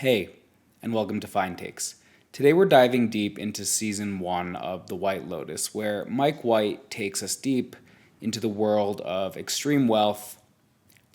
Hey, and welcome to Fine Takes. Today we're diving deep into Season 1 of The White Lotus, where Mike White takes us deep into the world of extreme wealth,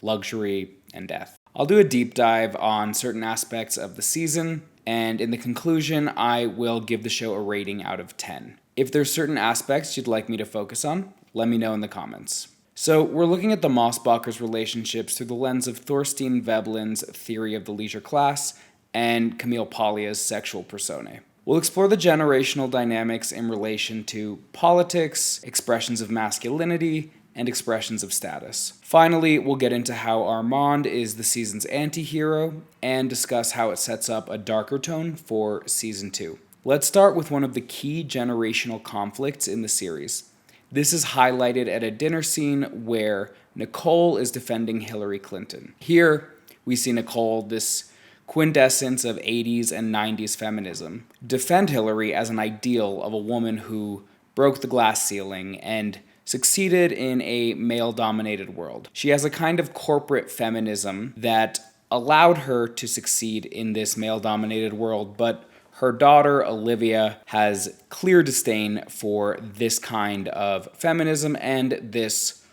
luxury, and death. I'll do a deep dive on certain aspects of the season, and in the conclusion, I will give the show a rating out of 10. If there's certain aspects you'd like me to focus on, let me know in the comments. So we're looking at the Mossbachers' relationships through the lens of Thorstein Veblen's theory of the leisure class and Camille Paglia's sexual personae. We'll explore the generational dynamics in relation to politics, expressions of masculinity, and expressions of status. Finally, we'll get into how Armand is the season's anti-hero and discuss how it sets up a darker tone for Season 2. Let's start with one of the key generational conflicts in the series. This is highlighted at a dinner scene where Nicole is defending Hillary Clinton. Here, we see Nicole, this quintessence of 80s and 90s feminism, defend Hillary as an ideal of a woman who broke the glass ceiling and succeeded in a male-dominated world. She has a kind of corporate feminism that allowed her to succeed in this male-dominated world, but her daughter, Olivia, has clear disdain for this kind of feminism and this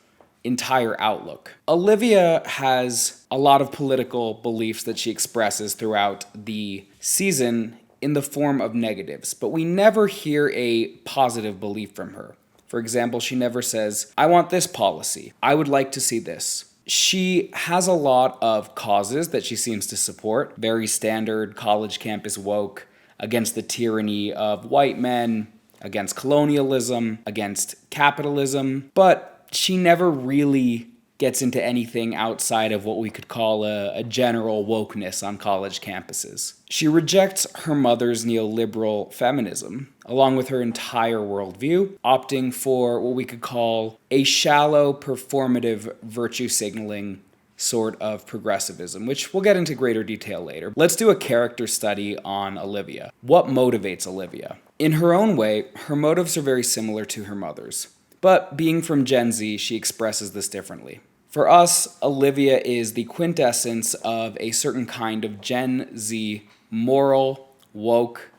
entire outlook. Olivia has a lot of political beliefs that she expresses throughout the season in the form of negatives, but we never hear a positive belief from her. For example, she never says, "I want this policy. I would like to see this." She has a lot of causes that she seems to support, very standard college campus woke, against the tyranny of white men, against colonialism, against capitalism, but she never really gets into anything outside of what we could call a general wokeness on college campuses. She rejects her mother's neoliberal feminism, along with her entire worldview, opting for what we could call a shallow, performative virtue signaling sort of progressivism, which we'll get into greater detail later. Let's do a character study on Olivia. What motivates Olivia? In her own way, her motives are very similar to her mother's. But being from Gen Z, she expresses this differently. For us, Olivia is the quintessence of a certain kind of Gen Z, moral, woke,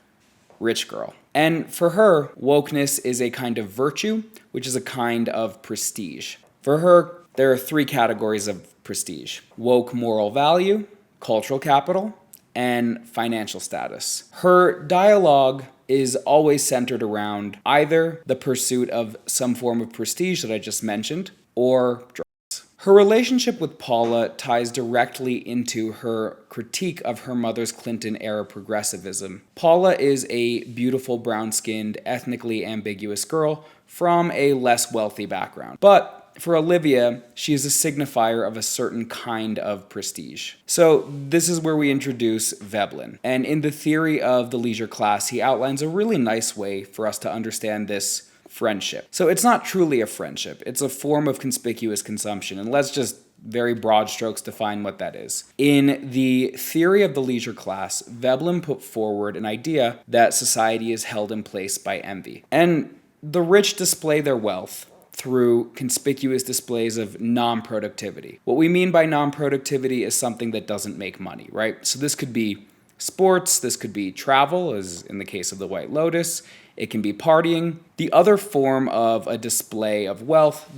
rich girl. And for her, wokeness is a kind of virtue, which is a kind of prestige. For her, there are three categories of prestige: woke moral value, cultural capital, and financial status. Her dialogue is always centered around either the pursuit of some form of prestige that I just mentioned, or drugs. Her relationship with Paula ties directly into her critique of her mother's Clinton-era progressivism. Paula is a beautiful, brown-skinned, ethnically ambiguous girl from a less wealthy background. But for Olivia, she is a signifier of a certain kind of prestige. So this is where we introduce Veblen. And in the theory of the leisure class, he outlines a really nice way for us to understand this friendship. So it's not truly a friendship. It's a form of conspicuous consumption. And let's just very broad strokes define what that is. In the theory of the leisure class, Veblen put forward an idea that society is held in place by envy. And the rich display their wealth through conspicuous displays of non-productivity. What we mean by non-productivity is something that doesn't make money, right? So this could be sports, this could be travel, as in the case of the White Lotus, it can be partying. The other form of a display of wealth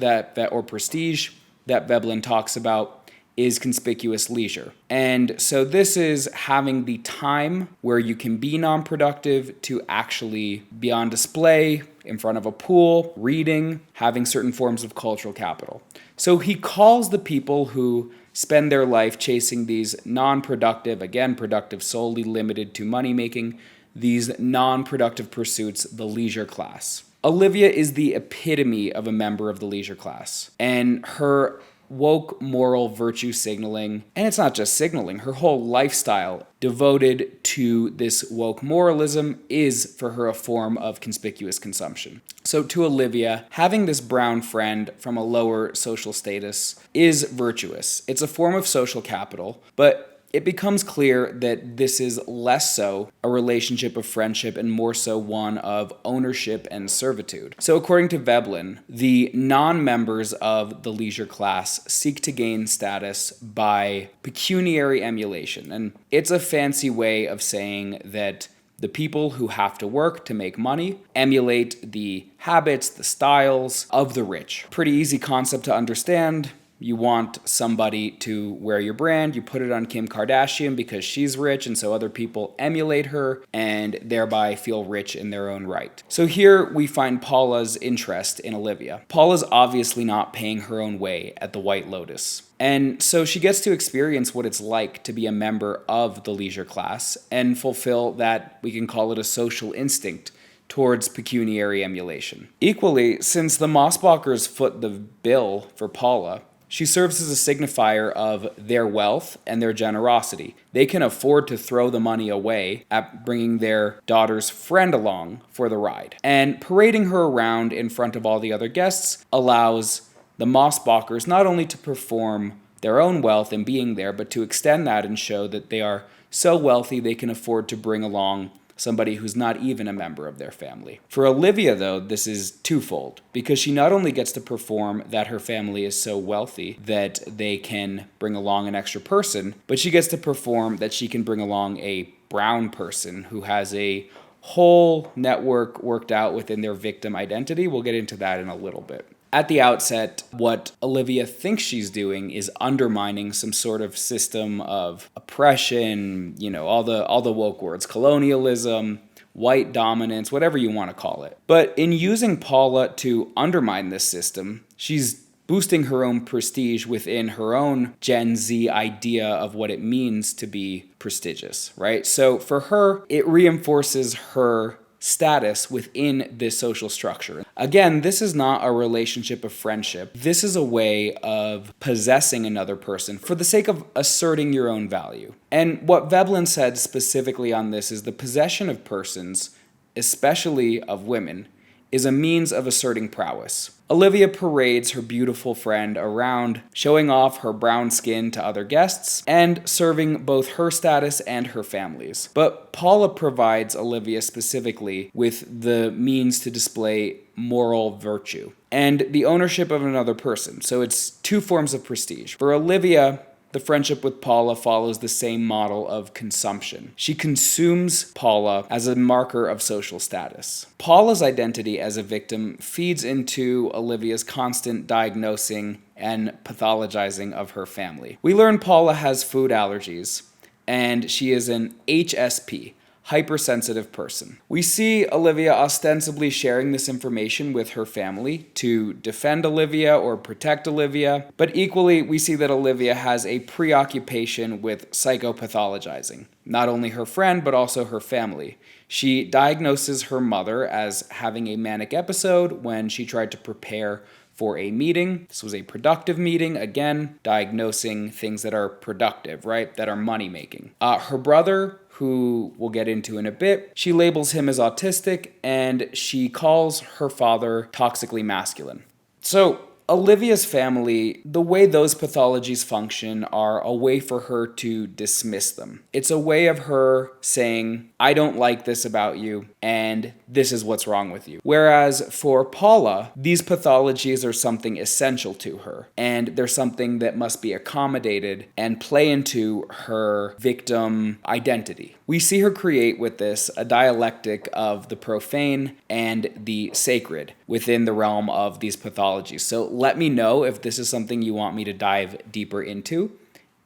or prestige that Veblen talks about is conspicuous leisure. And so this is having the time where you can be non-productive to actually be on display in front of a pool, reading, having certain forms of cultural capital. So he calls the people who spend their life chasing these non-productive, again, productive solely limited to money-making, these non-productive pursuits, the leisure class. Olivia is the epitome of a member of the leisure class, and her woke moral virtue signaling, and it's not just signaling, her whole lifestyle devoted to this woke moralism is for her a form of conspicuous consumption. So to Olivia, having this brown friend from a lower social status is virtuous. It's a form of social capital, but it becomes clear that this is less so a relationship of friendship and more so one of ownership and servitude. So according to Veblen, the non-members of the leisure class seek to gain status by pecuniary emulation. And it's a fancy way of saying that the people who have to work to make money emulate the habits, the styles of the rich. Pretty easy concept to understand. You want somebody to wear your brand, you put it on Kim Kardashian because she's rich, and so other people emulate her and thereby feel rich in their own right. So here we find Paula's interest in Olivia. Paula's obviously not paying her own way at the White Lotus. And so she gets to experience what it's like to be a member of the leisure class and fulfill that, we can call it a social instinct, towards pecuniary emulation. Equally, since the Mossbachers foot the bill for Paula, she serves as a signifier of their wealth and their generosity. They can afford to throw the money away at bringing their daughter's friend along for the ride. And parading her around in front of all the other guests allows the Mossbachers not only to perform their own wealth in being there, but to extend that and show that they are so wealthy they can afford to bring along somebody who's not even a member of their family. For Olivia, though, this is twofold, because she not only gets to perform that her family is so wealthy that they can bring along an extra person, but she gets to perform that she can bring along a brown person who has a whole network worked out within their victim identity. We'll get into that in a little bit. At the outset, what Olivia thinks she's doing is undermining some sort of system of oppression, all the woke words, colonialism, white dominance, whatever you want to call it. But in using Paula to undermine this system, she's boosting her own prestige within her own Gen Z idea of what it means to be prestigious, right? So for her, it reinforces her status within this social structure. Again, this is not a relationship of friendship. This is a way of possessing another person for the sake of asserting your own value. And what Veblen said specifically on this is the possession of persons, especially of women, is a means of asserting prowess. Olivia parades her beautiful friend around, showing off her brown skin to other guests and serving both her status and her family's. But Paula provides Olivia specifically with the means to display moral virtue and the ownership of another person. So it's two forms of prestige. For Olivia, the friendship with Paula follows the same model of consumption. She consumes Paula as a marker of social status. Paula's identity as a victim feeds into Olivia's constant diagnosing and pathologizing of her family. We learn Paula has food allergies, and she is an HSP, hypersensitive person. We see Olivia ostensibly sharing this information with her family to defend Olivia or protect Olivia, but equally we see that Olivia has a preoccupation with psychopathologizing, not only her friend but also her family. She diagnoses her mother as having a manic episode when she tried to prepare for a meeting. This was a productive meeting, again, diagnosing things that are productive, right? That are money-making. Her brother, who we'll get into in a bit, she labels him as autistic, and she calls her father toxically masculine. So Olivia's family, the way those pathologies function are a way for her to dismiss them. It's a way of her saying, I don't like this about you, and this is what's wrong with you. Whereas for Paula, these pathologies are something essential to her, and they're something that must be accommodated and play into her victim identity. We see her create with this a dialectic of the profane and the sacred within the realm of these pathologies. So let me know if this is something you want me to dive deeper into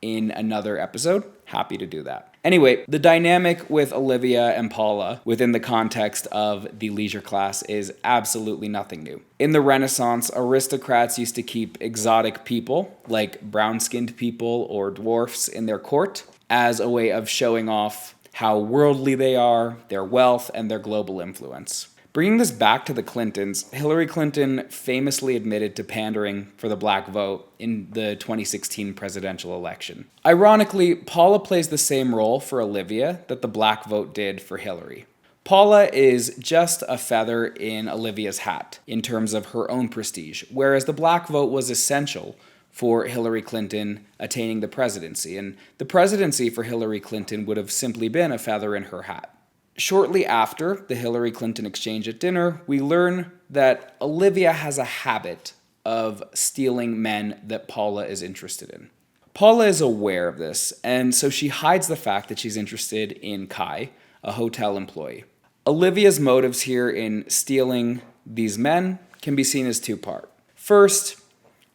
in another episode. Happy to do that. Anyway, the dynamic with Olivia and Paula within the context of the leisure class is absolutely nothing new. In the Renaissance, aristocrats used to keep exotic people, like brown-skinned people or dwarfs, in their court as a way of showing off how worldly they are, their wealth, and their global influence. Bringing this back to the Clintons, Hillary Clinton famously admitted to pandering for the black vote in the 2016 presidential election. Ironically, Paula plays the same role for Olivia that the black vote did for Hillary. Paula is just a feather in Olivia's hat in terms of her own prestige, whereas the black vote was essential for Hillary Clinton attaining the presidency. And the presidency for Hillary Clinton would have simply been a feather in her hat. Shortly after the Hillary Clinton exchange at dinner, we learn that Olivia has a habit of stealing men that Paula is interested in. Paula is aware of this, and so she hides the fact that she's interested in Kai, a hotel employee. Olivia's motives here in stealing these men can be seen as two-part. First,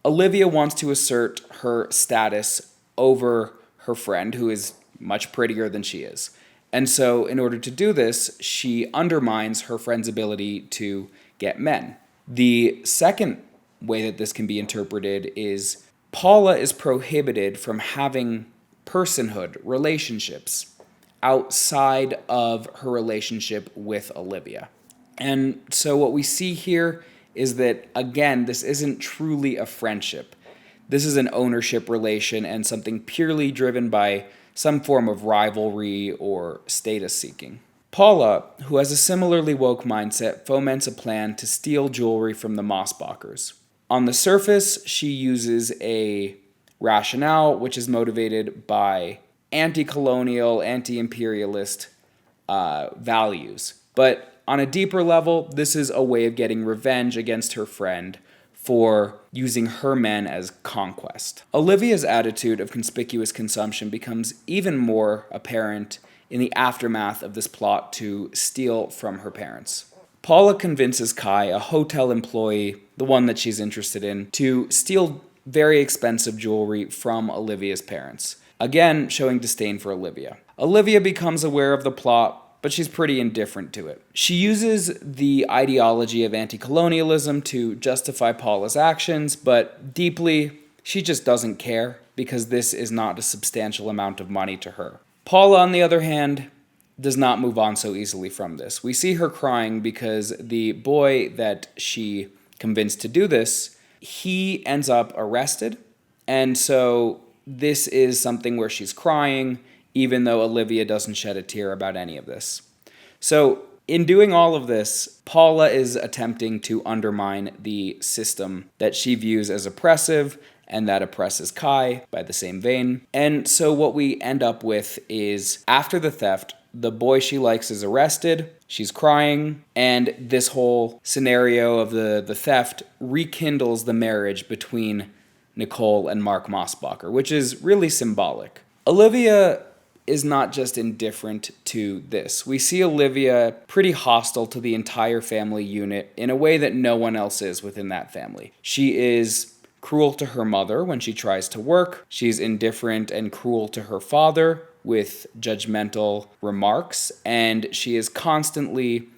Olivia wants to assert her status over her friend, who is much prettier than she is. And so in order to do this, she undermines her friend's ability to get men. The second way that this can be interpreted is Paula is prohibited from having personhood, relationships, outside of her relationship with Olivia. And so what we see here is that, again, this isn't truly a friendship. This is an ownership relation and something purely driven by some form of rivalry or status seeking. Paula, who has a similarly woke mindset, foments a plan to steal jewelry from the Mossbachers. On the surface, she uses a rationale which is motivated by anti-colonial, anti-imperialist values. But on a deeper level, this is a way of getting revenge against her friend for using her men as conquest. Olivia's attitude of conspicuous consumption becomes even more apparent in the aftermath of this plot to steal from her parents. Paula convinces Kai, a hotel employee, the one that she's interested in, to steal very expensive jewelry from Olivia's parents, again showing disdain for Olivia. Olivia becomes aware of the plot, but she's pretty indifferent to it. She uses the ideology of anti-colonialism to justify Paula's actions, but deeply, she just doesn't care because this is not a substantial amount of money to her. Paula, on the other hand, does not move on so easily from this. We see her crying because the boy that she convinced to do this, he ends up arrested. And so this is something where she's crying, even though Olivia doesn't shed a tear about any of this. So in doing all of this, Paula is attempting to undermine the system that she views as oppressive and that oppresses Kai by the same vein. And so what we end up with is, after the theft, the boy she likes is arrested, she's crying, and this whole scenario of the theft rekindles the marriage between Nicole and Mark Mossbacher, which is really symbolic. Olivia is not just indifferent to this. We see Olivia pretty hostile to the entire family unit in a way that no one else is within that family. She is cruel to her mother when she tries to work. She's indifferent and cruel to her father with judgmental remarks, and she is constantly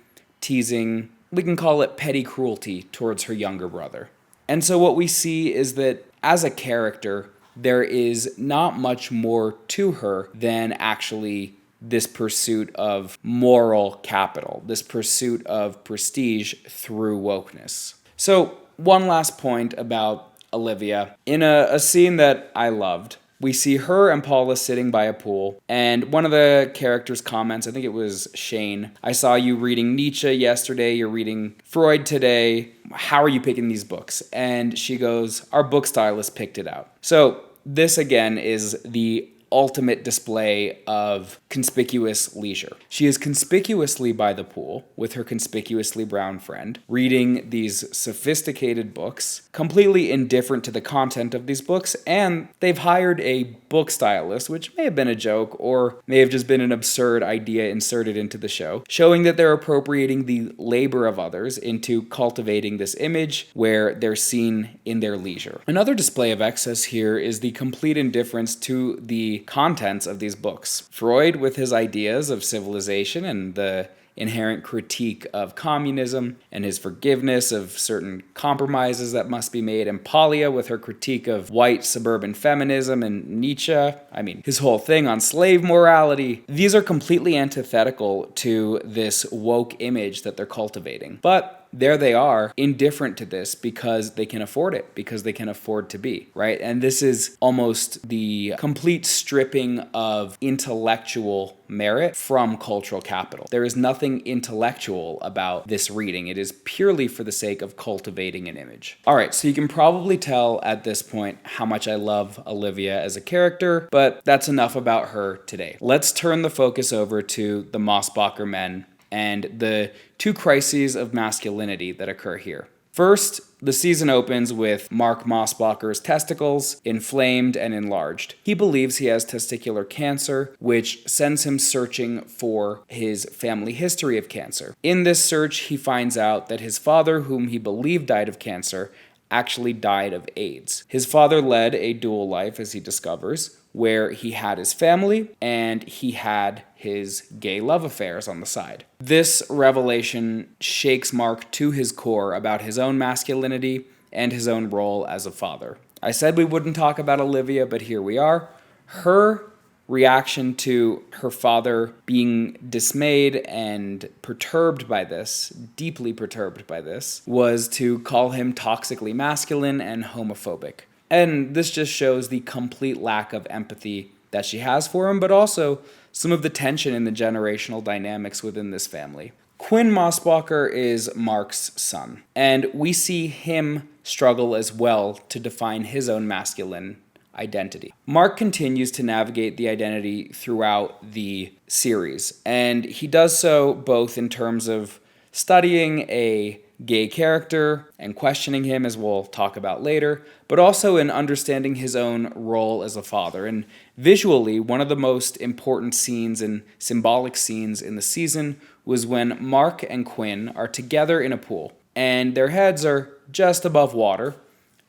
teasing, we can call it petty cruelty, towards her younger brother. And so what we see is that as a character, there is not much more to her than actually this pursuit of moral capital, this pursuit of prestige through wokeness. So one last point about Olivia. In a scene that I loved, we see her and Paula sitting by a pool, and one of the characters comments, I think it was Shane, "I saw you reading Nietzsche yesterday, you're reading Freud today, how are you picking these books?" And she goes, "Our book stylist picked it out." So this again is the ultimate display of conspicuous leisure. She is conspicuously by the pool with her conspicuously brown friend, reading these sophisticated books, completely indifferent to the content of these books, and they've hired a book stylist, which may have been a joke or may have just been an absurd idea inserted into the show, showing that they're appropriating the labor of others into cultivating this image where they're seen in their leisure. Another display of excess here is the complete indifference to the contents of these books. Freud, with his ideas of civilization and the inherent critique of communism and his forgiveness of certain compromises that must be made, and Palia with her critique of white suburban feminism, and Nietzsche, I mean, his whole thing on slave morality. These are completely antithetical to this woke image that they're cultivating. But there they are, indifferent to this because they can afford it, because they can afford to be, right? And this is almost the complete stripping of intellectual merit from cultural capital. There is nothing nothing intellectual about this reading. It is purely for the sake of cultivating an image. All right, so you can probably tell at this point how much I love Olivia as a character, but that's enough about her today. Let's turn the focus over to the Mossbacher men and the two crises of masculinity that occur here. First, the season opens with Mark Mossbacher's testicles inflamed and enlarged. He believes he has testicular cancer, which sends him searching for his family history of cancer. In this search, he finds out that his father, whom he believed died of cancer, actually died of AIDS. His father led a dual life, as he discovers, where he had his family and he had his gay love affairs on the side. This revelation shakes Mark to his core about his own masculinity and his own role as a father. I said we wouldn't talk about Olivia, but here we are. Her reaction to her father being dismayed and perturbed by this, deeply perturbed by this, was to call him toxically masculine and homophobic. And this just shows the complete lack of empathy that she has for him, but also some of the tension in the generational dynamics within this family. Quinn Mossbacher is Mark's son, and we see him struggle as well to define his own masculine identity. Mark continues to navigate the identity throughout the series, and he does so both in terms of studying a gay character and questioning him, as we'll talk about later, but also in understanding his own role as a father. And visually, one of the most important scenes and symbolic scenes in the season was when Mark and Quinn are together in a pool, and their heads are just above water,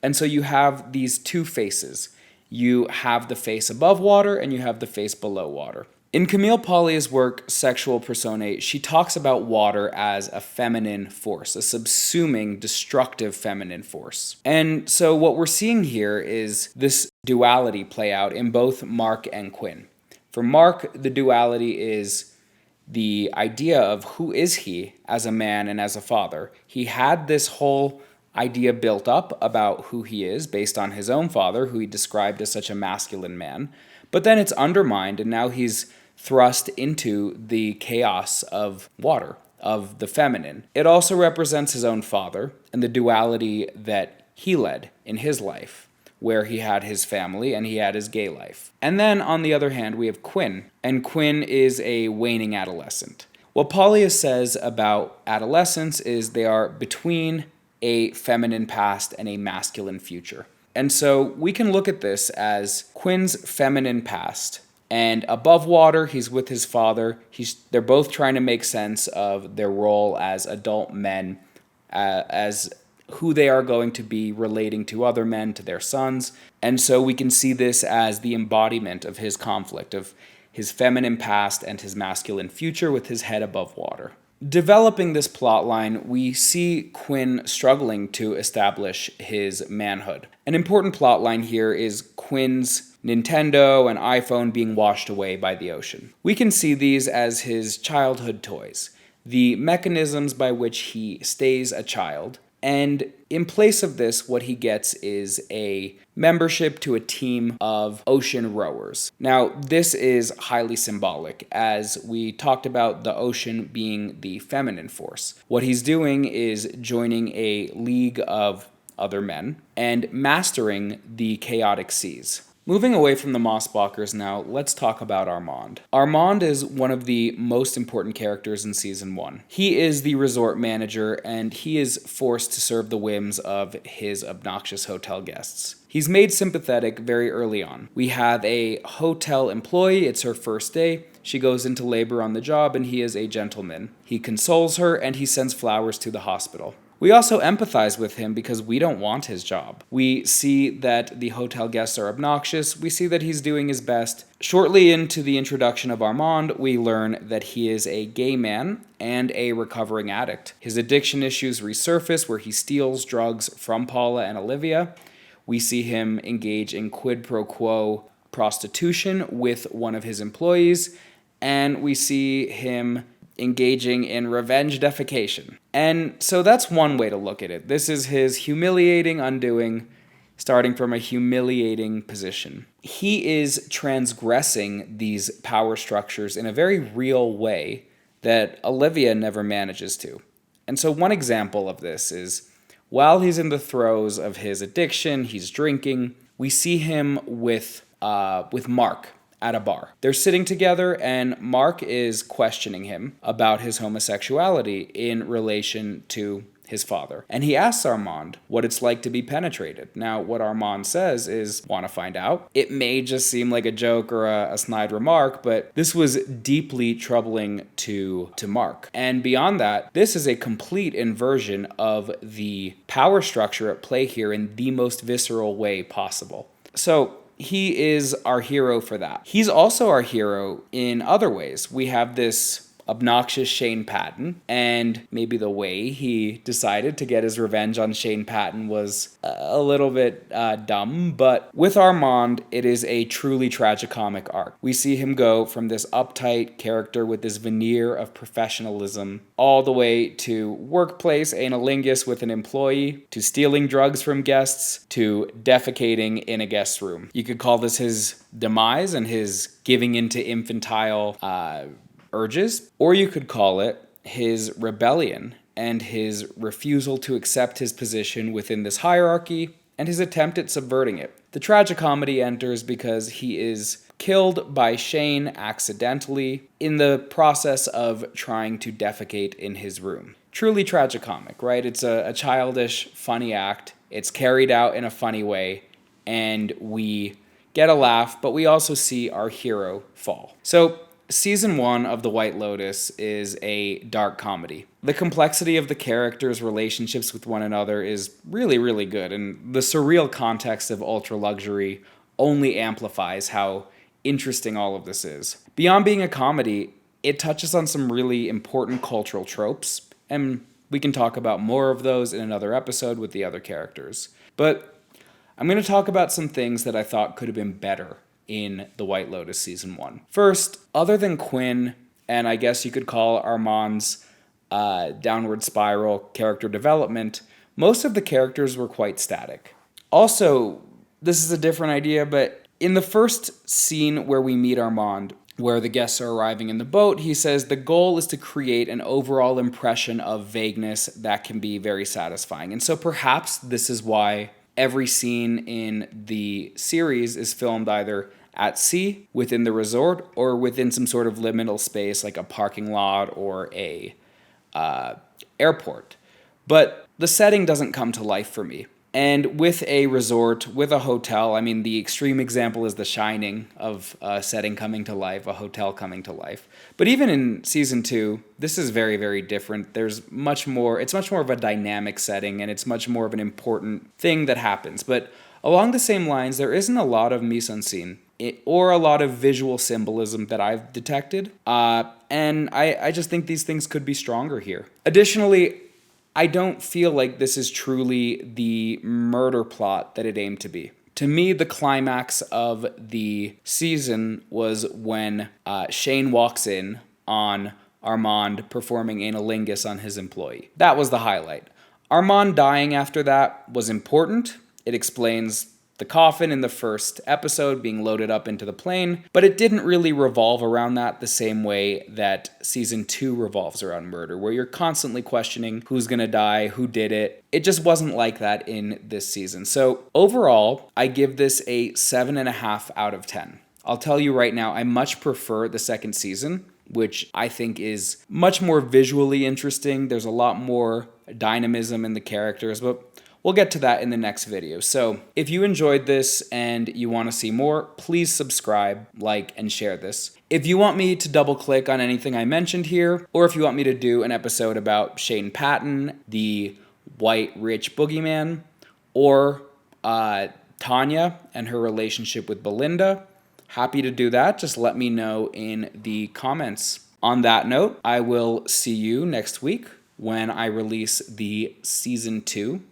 and so you have these two faces. You have the face above water and you have the face below water. In Camille Paulier's work, Sexual Personae, she talks about water as a feminine force, a subsuming, destructive feminine force. And so what we're seeing here is this duality play out in both Mark and Quinn. For Mark, the duality is the idea of who is he as a man and as a father. He had this whole idea built up about who he is based on his own father, who he described as such a masculine man. But then it's undermined, and now he's thrust into the chaos of water, of the feminine. It also represents his own father and the duality that he led in his life, where he had his family and he had his gay life. And then, on the other hand, we have Quinn, and Quinn is a waning adolescent. What Paulier says about adolescents is they are between a feminine past and a masculine future. And so we can look at this as Quinn's feminine past. And above water, he's with his father. They're both trying to make sense of their role as adult men, as who they are going to be relating to other men, to their sons. And so we can see this as the embodiment of his conflict, of his feminine past and his masculine future with his head above water. Developing this plotline, we see Quinn struggling to establish his manhood. An important plotline here is Quinn's Nintendo and iPhone being washed away by the ocean. We can see these as his childhood toys, the mechanisms by which he stays a child. And in place of this, what he gets is a membership to a team of ocean rowers. Now, this is highly symbolic, as we talked about the ocean being the feminine force. What he's doing is joining a league of other men and mastering the chaotic seas. Moving away from the Mossbachers now, let's talk about Armand. Armand is one of the most important characters in Season 1. He is the resort manager, and he is forced to serve the whims of his obnoxious hotel guests. He's made sympathetic very early on. We have a hotel employee, it's her first day. She goes into labor on the job, and he is a gentleman. He consoles her, and he sends flowers to the hospital. We also empathize with him because we don't want his job. We see that the hotel guests are obnoxious. We see that he's doing his best. Shortly into the introduction of Armand, we learn that he is a gay man and a recovering addict. His addiction issues resurface where he steals drugs from Paula and Olivia. We see him engage in quid pro quo prostitution with one of his employees, and we see him engaging in revenge defecation. And so that's one way to look at it. This is his humiliating undoing, starting from a humiliating position. He is transgressing these power structures in a very real way that Olivia never manages to. And so one example of this is while he's in the throes of his addiction, he's drinking, we see him with Mark at a bar. They're sitting together and Mark is questioning him about his homosexuality in relation to his father. And he asks Armand what it's like to be penetrated. Now, what Armand says is, want to find out? It may just seem like a joke or a snide remark, but this was deeply troubling to Mark. And beyond that, this is a complete inversion of the power structure at play here in the most visceral way possible. So, he is our hero for that. He's also our hero in other ways. We have this obnoxious Shane Patton, and maybe the way he decided to get his revenge on Shane Patton was a little bit dumb, but with Armand, it is a truly tragicomic arc. We see him go from this uptight character with this veneer of professionalism all the way to workplace analingus with an employee, to stealing drugs from guests, to defecating in a guest room. You could call this his demise and his giving into infantile urges, or you could call it his rebellion and his refusal to accept his position within this hierarchy and his attempt at subverting it. The tragicomedy enters because he is killed by Shane accidentally in the process of trying to defecate in his room. Truly tragicomic, right? It's a childish, funny act. It's carried out in a funny way, and we get a laugh, but we also see our hero fall. So, Season 1 of The White Lotus is a dark comedy. The complexity of the characters' relationships with one another is really, really good, and the surreal context of ultra luxury only amplifies how interesting all of this is. Beyond being a comedy, it touches on some really important cultural tropes, and we can talk about more of those in another episode with the other characters. But I'm going to talk about some things that I thought could have been better in The White Lotus Season 1. First, other than Quinn, and I guess you could call Armand's downward spiral character development, most of the characters were quite static. Also, this is a different idea, but in the first scene where we meet Armand, where the guests are arriving in the boat, he says the goal is to create an overall impression of vagueness that can be very satisfying. And so perhaps this is why every scene in the series is filmed either at sea, within the resort, or within some sort of liminal space like a parking lot or a airport. But the setting doesn't come to life for me. And with a resort, with a hotel, I mean, the extreme example is The Shining of a setting coming to life, a hotel coming to life. But even in Season 2, this is very, very different. It's much more of a dynamic setting, and it's much more of an important thing that happens. But along the same lines, there isn't a lot of mise-en-scene or a lot of visual symbolism that I've detected. And I just think these things could be stronger here. Additionally, I don't feel like this is truly the murder plot that it aimed to be. To me, the climax of the season was when Shane walks in on Armand performing analingus on his employee. That was the highlight. Armand dying after that was important. It explains the coffin in the first episode being loaded up into the plane, but it didn't really revolve around that the same way that Season 2 revolves around murder, where you're constantly questioning who's gonna die, who did it. It just wasn't like that in this season. So overall, I give this a 7.5 out of 10. I'll tell you right now, I much prefer the second season, which I think is much more visually interesting. There's a lot more dynamism in the characters, but we'll get to that in the next video. So if you enjoyed this and you want to see more, please subscribe, like, and share this. If you want me to double click on anything I mentioned here, or if you want me to do an episode about Shane Patton, the white rich boogeyman, or Tanya and her relationship with Belinda, happy to do that. Just let me know in the comments. On that note, I will see you next week when I release the Season 2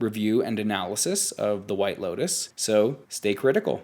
review and analysis of The White Lotus. So stay critical.